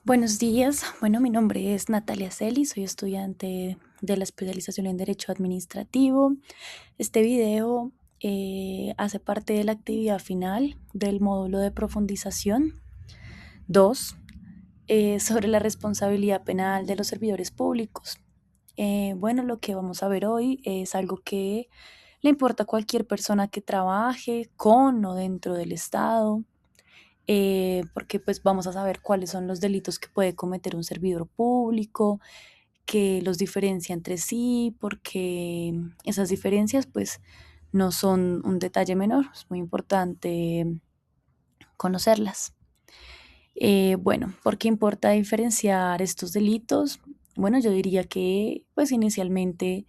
Buenos días. Bueno, mi nombre es Natalia Celi, soy estudiante de la especialización en Derecho Administrativo. Este video hace parte de la actividad final del módulo de profundización 2 sobre la responsabilidad penal de los servidores públicos. Bueno, lo que vamos a ver hoy es algo que le importa a cualquier persona que trabaje con o dentro del Estado, porque pues vamos a saber cuáles son los delitos que puede cometer un servidor público, que los diferencia entre sí, porque esas diferencias pues no son un detalle menor, es muy importante conocerlas. Bueno, ¿por qué importa diferenciar estos delitos? Bueno, yo diría que pues inicialmente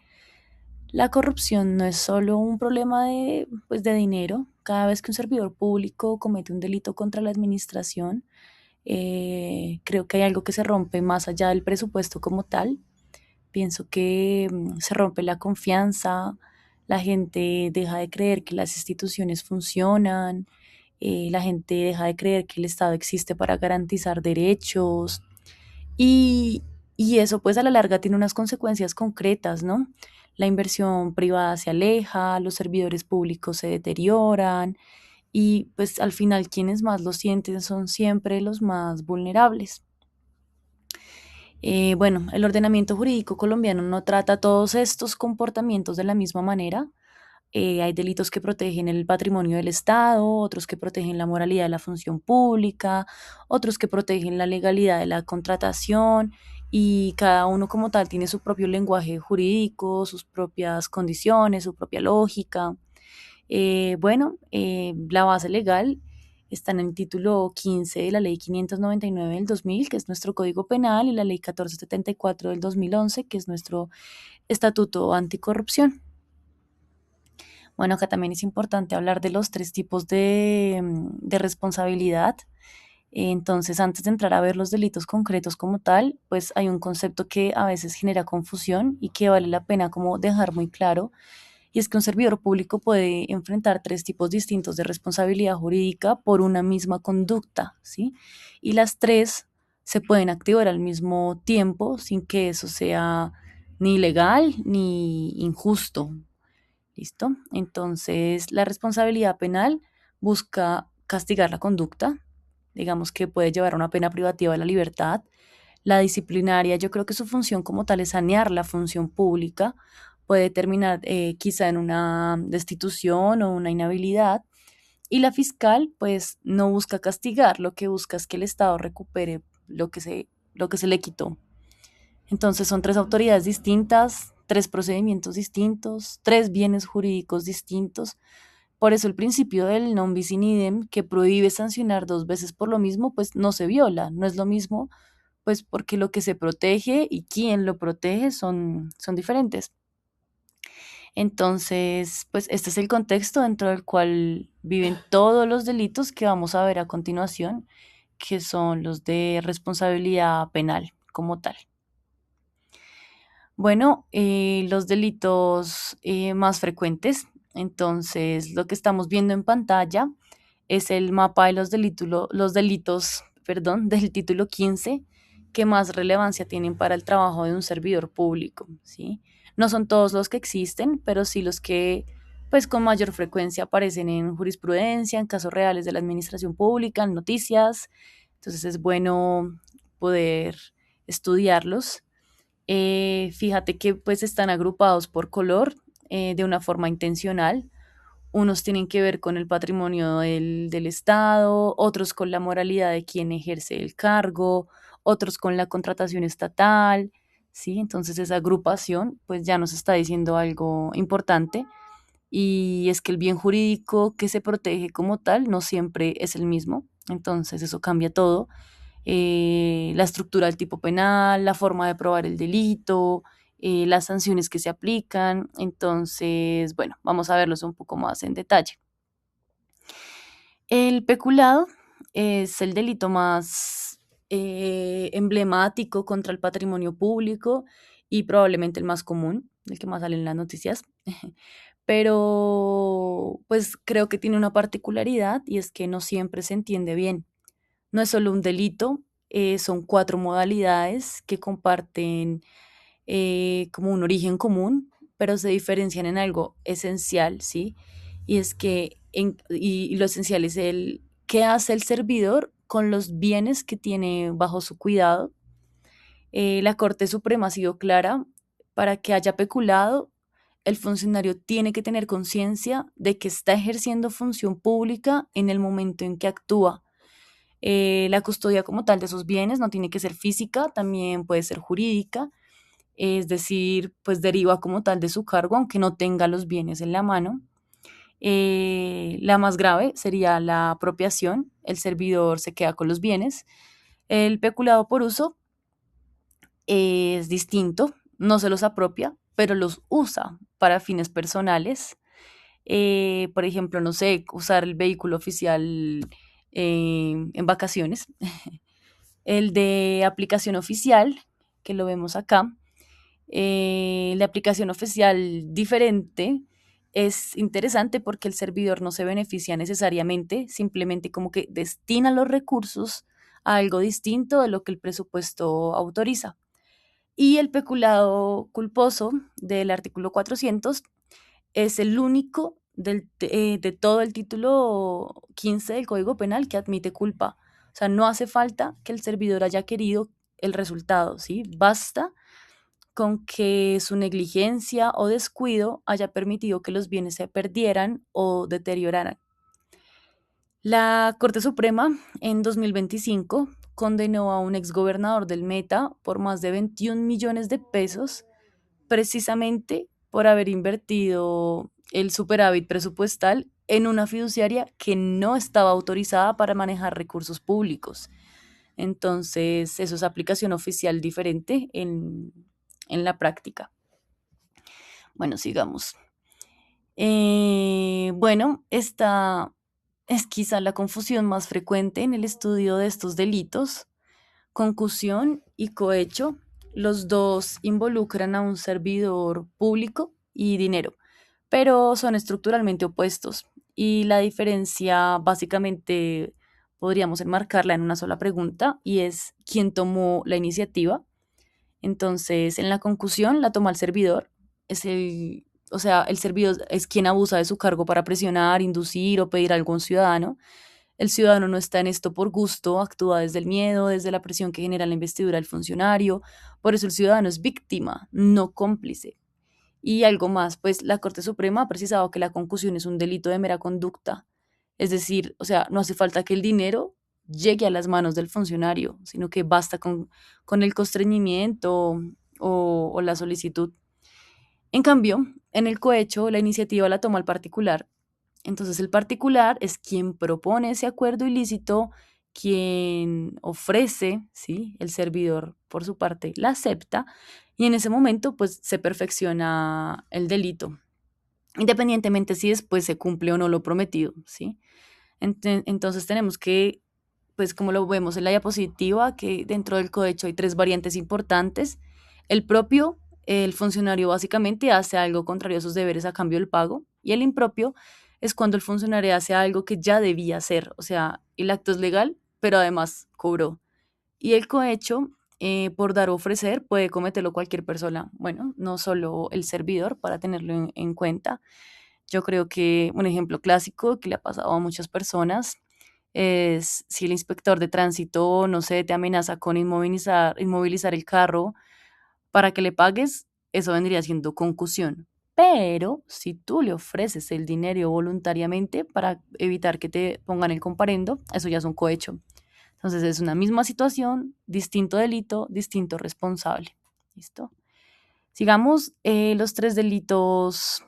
la corrupción no es solo un problema de dinero. Cada vez que un servidor público comete un delito contra la administración, creo que hay algo que se rompe más allá del presupuesto como tal. Pienso que se rompe la confianza, la gente deja de creer que las instituciones funcionan, la gente deja de creer que el Estado existe para garantizar derechos y, y eso pues a la larga tiene unas consecuencias concretas, ¿no? La inversión privada se aleja, los servidores públicos se deterioran y pues al final quienes más lo sienten son siempre los más vulnerables. Bueno, el ordenamiento jurídico colombiano no trata todos estos comportamientos de la misma manera. Hay delitos que protegen el patrimonio del Estado, otros que protegen la moralidad de la función pública, otros que protegen la legalidad de la contratación y cada uno como tal tiene su propio lenguaje jurídico, sus propias condiciones, su propia lógica. La base legal está en el título 15 de la Ley 599 del 2000, que es nuestro Código Penal, y la Ley 1474 del 2011, que es nuestro Estatuto Anticorrupción. Bueno, acá también es importante hablar de los tres tipos de responsabilidad. Entonces, antes de entrar a ver los delitos concretos como tal, pues hay un concepto que a veces genera confusión y que vale la pena como dejar muy claro, y es que un servidor público puede enfrentar tres tipos distintos de responsabilidad jurídica por una misma conducta, ¿sí? Y las tres se pueden activar al mismo tiempo sin que eso sea ni ilegal ni injusto. ¿Listo? Entonces, la responsabilidad penal busca castigar la conducta, digamos que puede llevar a una pena privativa de la libertad. La disciplinaria, yo creo que su función como tal es sanear la función pública, puede terminar quizá en una destitución o una inhabilidad. Y la fiscal, pues, no busca castigar, lo que busca es que el Estado recupere lo que se le quitó. Entonces son tres autoridades distintas, tres procedimientos distintos, tres bienes jurídicos distintos. Por eso el principio del non bis in idem, que prohíbe sancionar dos veces por lo mismo, pues no se viola, no es lo mismo, pues porque lo que se protege y quién lo protege son diferentes. Entonces, pues este es el contexto dentro del cual viven todos los delitos que vamos a ver a continuación, que son los de responsabilidad penal como tal. Bueno, los delitos más frecuentes. Entonces, lo que estamos viendo en pantalla es el mapa de los delitos, perdón, del título 15 que más relevancia tienen para el trabajo de un servidor público, ¿sí? No son todos los que existen, pero sí los que, pues, con mayor frecuencia aparecen en jurisprudencia, en casos reales de la administración pública, en noticias. Entonces, es bueno poder estudiarlos. Fíjate que pues están agrupados por color de una forma intencional. Unos tienen que ver con el patrimonio del Estado, otros con la moralidad de quien ejerce el cargo, otros con la contratación estatal, ¿sí? Entonces esa agrupación pues ya nos está diciendo algo importante, y es que el bien jurídico que se protege como tal no siempre es el mismo. Entonces eso cambia todo, la estructura del tipo penal, la forma de probar el delito, las sanciones que se aplican. Entonces, bueno, vamos a verlos un poco más en detalle. El peculado es el delito más emblemático contra el patrimonio público y probablemente el más común, el que más sale en las noticias. Pero pues creo que tiene una particularidad, y es que no siempre se entiende bien. No es solo un delito, son 4 modalidades que comparten como un origen común, pero se diferencian en algo esencial, ¿sí? Y es que, y lo esencial es el qué hace el servidor con los bienes que tiene bajo su cuidado. La Corte Suprema ha sido clara: para que haya peculado, el funcionario tiene que tener conciencia de que está ejerciendo función pública en el momento en que actúa. La custodia como tal de esos bienes no tiene que ser física, también puede ser jurídica, es decir, pues deriva como tal de su cargo, aunque no tenga los bienes en la mano. La más grave sería la apropiación: el servidor se queda con los bienes. El peculado por uso es distinto, no se los apropia, pero los usa para fines personales. Por ejemplo, no sé, usar el vehículo oficial en vacaciones. El de aplicación oficial, que lo vemos acá, la aplicación oficial diferente es interesante porque el servidor no se beneficia necesariamente, simplemente como que destina los recursos a algo distinto de lo que el presupuesto autoriza. Y el peculado culposo del artículo 400 es el único de todo el título 15 del Código Penal que admite culpa. O sea, no hace falta que el servidor haya querido el resultado, ¿sí? Basta con que su negligencia o descuido haya permitido que los bienes se perdieran o deterioraran. La Corte Suprema en 2025 condenó a un exgobernador del Meta por más de 21 millones de pesos, precisamente por haber invertido el superávit presupuestal en una fiduciaria que no estaba autorizada para manejar recursos públicos. Entonces, eso es aplicación oficial diferente en la práctica. Bueno, sigamos. Bueno, esta es quizá la confusión más frecuente en el estudio de estos delitos: concusión y cohecho. Los dos involucran a un servidor público y dinero, pero son estructuralmente opuestos. Y la diferencia básicamente podríamos enmarcarla en una sola pregunta, y es: ¿quién tomó la iniciativa? Entonces, en la concusión la toma el servidor, o sea, el servidor es quien abusa de su cargo para presionar, inducir o pedir algo a un ciudadano. El ciudadano no está en esto por gusto, actúa desde el miedo, desde la presión que genera la investidura del funcionario. Por eso el ciudadano es víctima, no cómplice. Y algo más, pues la Corte Suprema ha precisado que la concusión es un delito de mera conducta. Es decir, o sea, no hace falta que el dinero llegue a las manos del funcionario, sino que basta con el constreñimiento o la solicitud. En cambio, en el cohecho, la iniciativa la toma el particular. Entonces, el particular es quien propone ese acuerdo ilícito, quien ofrece, ¿sí? El servidor, por su parte, la acepta, y en ese momento, pues, se perfecciona el delito, independientemente si después se cumple o no lo prometido, ¿sí? Entonces, tenemos que, pues, como lo vemos en la diapositiva, que dentro del cohecho hay 3 variantes importantes. El propio: el funcionario básicamente hace algo contrario a sus deberes a cambio del pago. Y el impropio es cuando el funcionario hace algo que ya debía hacer, o sea, el acto es legal, pero además cobró. Y el cohecho, por dar o ofrecer, puede cometerlo cualquier persona, bueno, no solo el servidor, para tenerlo en cuenta. Yo creo que un ejemplo clásico que le ha pasado a muchas personas es si el inspector de tránsito, no sé, te amenaza con inmovilizar el carro para que le pagues. Eso vendría siendo concusión. Pero si tú le ofreces el dinero voluntariamente para evitar que te pongan el comparendo, eso ya es un cohecho. Entonces es una misma situación, distinto delito, distinto responsable. ¿Listo? Sigamos, los 3 delitos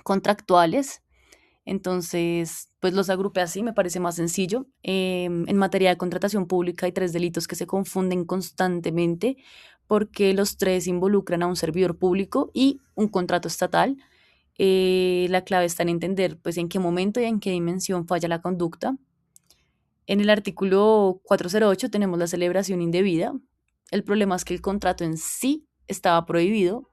contractuales. Entonces, pues los agrupé así, me parece más sencillo. En materia de contratación pública hay 3 delitos que se confunden constantemente porque los 3 involucran a un servidor público y un contrato estatal. La clave está en entender, pues, en qué momento y en qué dimensión falla la conducta. En el artículo 408 tenemos la celebración indebida. El problema es que el contrato en sí estaba prohibido.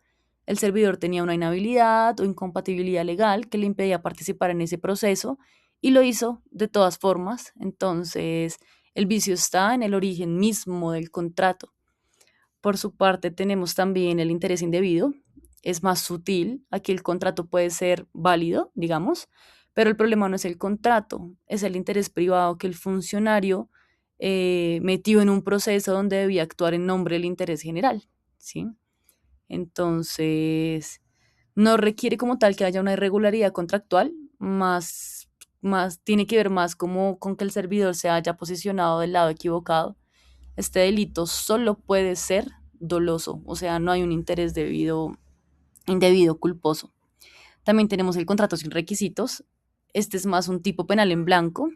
El servidor tenía una inhabilidad o incompatibilidad legal que le impedía participar en ese proceso y lo hizo de todas formas. Entonces, El vicio está en el origen mismo del contrato. Por su parte, tenemos también el interés indebido. Es más sutil. Aquí el contrato puede ser válido, digamos, pero el problema no es el contrato, es el interés privado que el funcionario metió en un proceso donde debía actuar en nombre del interés general, ¿sí? Entonces, no requiere como tal que haya una irregularidad contractual, más tiene que ver más como con que el servidor se haya posicionado del lado equivocado. Este delito solo puede ser doloso, o sea, no hay un interés indebido culposo. También tenemos el contrato sin requisitos. Este es más un tipo penal en blanco.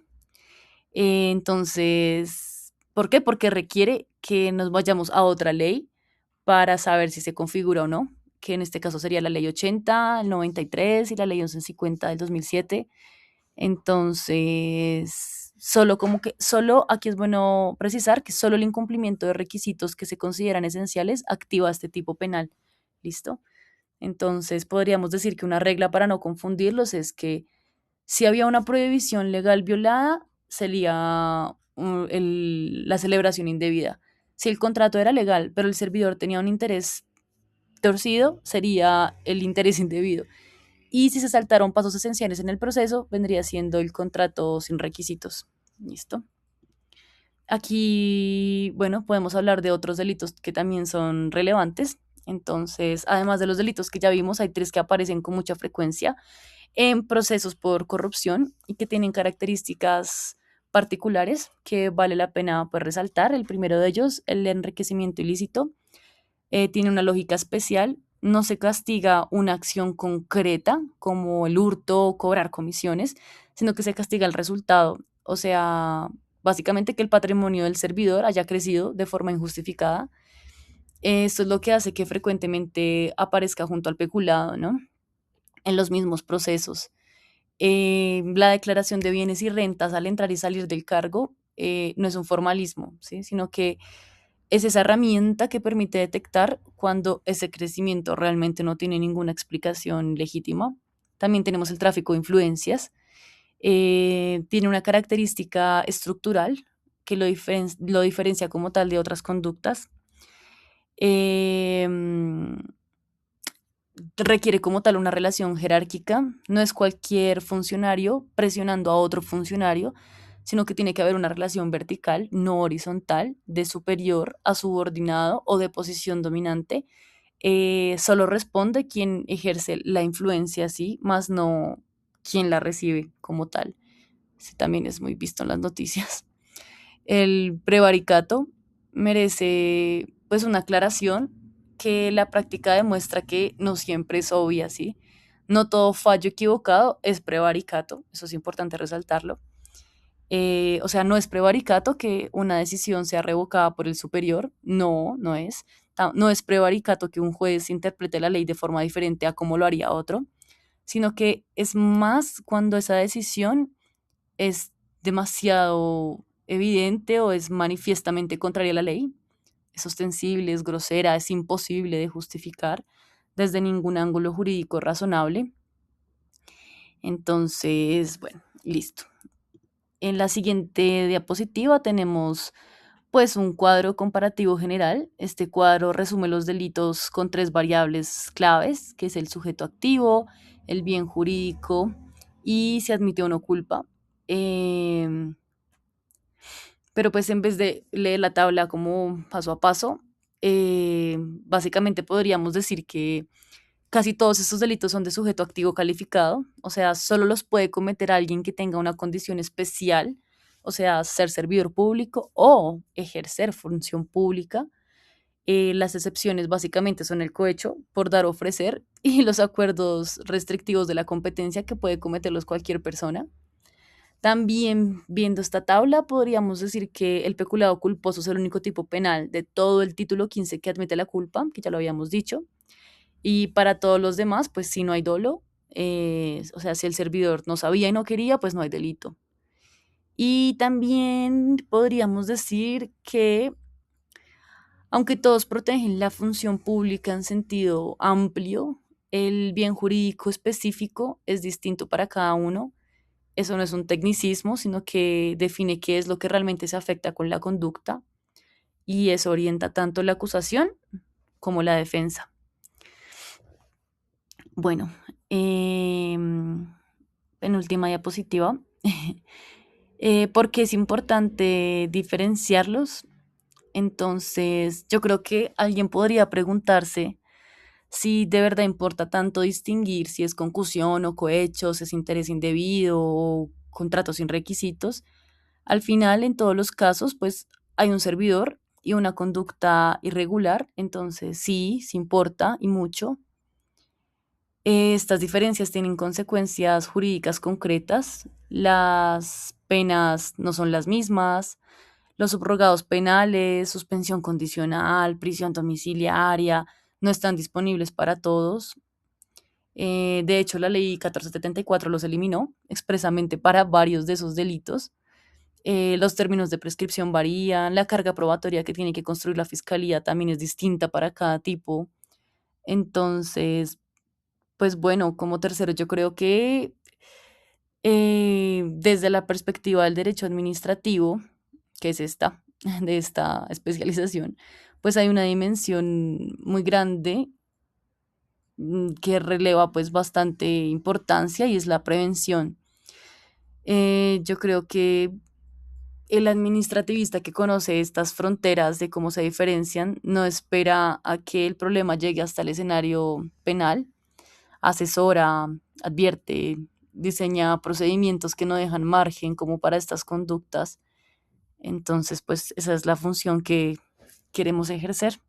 Entonces, ¿por qué? Porque requiere que nos vayamos a otra ley para saber si se configura o no, que en este caso sería la ley 80, el 93 y la ley 1150 del 2007. Entonces, solo aquí es bueno precisar que solo el incumplimiento de requisitos que se consideran esenciales activa este tipo penal. ¿Listo? Entonces, podríamos decir que una regla para no confundirlos es que si había una prohibición legal violada, sería la celebración indebida. Si el contrato era legal, pero el servidor tenía un interés torcido, sería el interés indebido. Y si se saltaron pasos esenciales en el proceso, vendría siendo el contrato sin requisitos. ¿Listo? Aquí, bueno, podemos hablar de otros delitos que también son relevantes. Entonces, además de los delitos que ya vimos, hay tres que aparecen con mucha frecuencia en procesos por corrupción y que tienen características particulares que vale la pena pues, resaltar. El primero de ellos, el enriquecimiento ilícito, tiene una lógica especial. No se castiga una acción concreta como el hurto o cobrar comisiones, sino que se castiga el resultado. O sea, básicamente que el patrimonio del servidor haya crecido de forma injustificada. Esto es lo que hace que frecuentemente aparezca junto al peculado, ¿no? En los mismos procesos. La declaración de bienes y rentas al entrar y salir del cargo no es un formalismo, ¿sí? Sino que es esa herramienta que permite detectar cuando ese crecimiento realmente no tiene ninguna explicación legítima. También tenemos el tráfico de influencias. Tiene una característica estructural que lo diferencia como tal de otras conductas. Em, Requiere como tal una relación jerárquica. No es cualquier funcionario presionando a otro funcionario, sino que tiene que haber una relación vertical, no horizontal, de superior a subordinado o de posición dominante. Solo responde quien ejerce la influencia, sí, más no quien la recibe como tal. Ese también es muy visto en las noticias. El prevaricato merece pues una aclaración que la práctica demuestra que no siempre es obvia, ¿sí? No todo fallo equivocado es prevaricato, eso es importante resaltarlo. O sea, no es prevaricato que una decisión sea revocada por el superior, no, no es. No es prevaricato que un juez interprete la ley de forma diferente a como lo haría otro, sino que es más cuando esa decisión es demasiado evidente o es manifiestamente contraria a la ley, es ostensible, es grosera, es imposible de justificar desde ningún ángulo jurídico razonable. Entonces, bueno, listo. En la siguiente diapositiva tenemos pues un cuadro comparativo general. Este cuadro resume los delitos con tres variables claves, que es el sujeto activo, el bien jurídico y si admite o no culpa. Em, pero pues en vez de leer la tabla como paso a paso, básicamente podríamos decir que casi todos estos delitos son de sujeto activo calificado, o sea, solo los puede cometer alguien que tenga una condición especial, o sea, ser servidor público o ejercer función pública. Las excepciones básicamente son el cohecho por dar o ofrecer y los acuerdos restrictivos de la competencia que puede cometerlos cualquier persona. También viendo esta tabla, podríamos decir que el peculado culposo es el único tipo penal de todo el título 15 que admite la culpa, que ya lo habíamos dicho. Y para todos los demás, pues si no hay dolo, o sea, si el servidor no sabía y no quería, pues no hay delito. Y también podríamos decir que, aunque todos protegen la función pública en sentido amplio, el bien jurídico específico es distinto para cada uno. eso no es un tecnicismo, sino que define qué es lo que realmente se afecta con la conducta y eso orienta tanto la acusación como la defensa. Bueno, penúltima diapositiva. Porque es importante diferenciarlos. Entonces, yo creo que alguien podría preguntarse si de verdad importa tanto distinguir si es concusión o cohecho, si es interés indebido o contrato sin requisitos. Al final, en todos los casos, pues hay un servidor y una conducta irregular, entonces sí, sí importa y mucho. Estas diferencias tienen consecuencias jurídicas concretas, las penas no son las mismas, los subrogados penales, suspensión condicional, prisión domiciliaria, no están disponibles para todos. De hecho, la ley 1474 los eliminó expresamente para varios de esos delitos. Los términos de prescripción varían, la carga probatoria que tiene que construir la fiscalía también es distinta para cada tipo. Entonces, pues bueno, como tercero, yo creo que desde la perspectiva del derecho administrativo, que es esta, de esta especialización, pues hay una dimensión muy grande que releva pues bastante importancia y es la prevención. Yo creo que el administrativista que conoce estas fronteras de cómo se diferencian no espera a que el problema llegue hasta el escenario penal, asesora, advierte, diseña procedimientos que no dejan margen como para estas conductas. Entonces, pues esa es la función que queremos ejercer.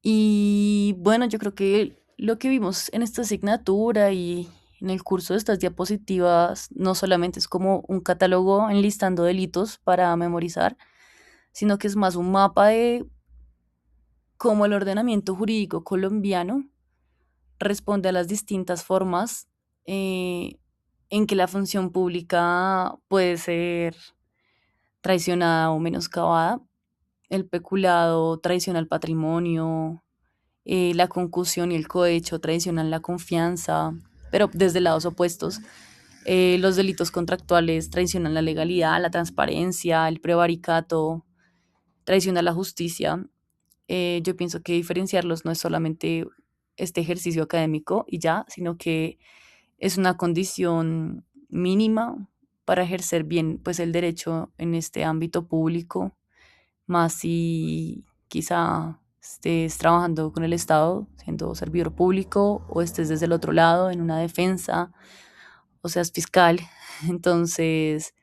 Y bueno, yo creo que lo que vimos en esta asignatura y en el curso de estas diapositivas no solamente es como un catálogo enlistando delitos para memorizar, sino que es más un mapa de cómo el ordenamiento jurídico colombiano responde a las distintas formas eh, en que la función pública puede ser traicionada o menoscabada. El peculado traiciona el patrimonio, la concusión y el cohecho traicionan la confianza, pero desde lados opuestos. Los delitos contractuales traicionan la legalidad, la transparencia, el prevaricato, traiciona la justicia. Yo pienso que diferenciarlos no es solamente este ejercicio académico y ya, sino que es una condición mínima para ejercer bien pues el derecho en este ámbito público, más si quizá estés trabajando con el Estado, siendo servidor público, o estés desde el otro lado en una defensa, o seas fiscal. Entonces,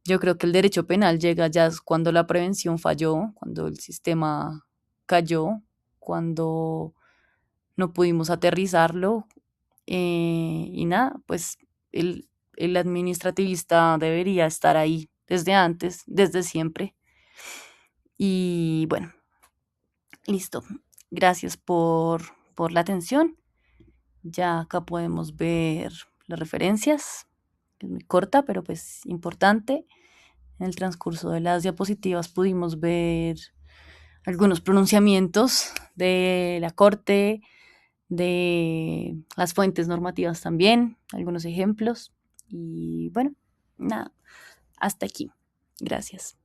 yo creo que el derecho penal llega ya cuando la prevención falló, cuando el sistema cayó, cuando no pudimos aterrizarlo. Y nada, pues el administrativista debería estar ahí desde antes, desde siempre. Y bueno, listo. Gracias por la atención. Ya acá podemos ver las referencias. Es muy corta, pero pues importante. En el transcurso de las diapositivas pudimos ver algunos pronunciamientos de la Corte, de las fuentes normativas también, algunos ejemplos. Y bueno, nada, hasta aquí. Gracias.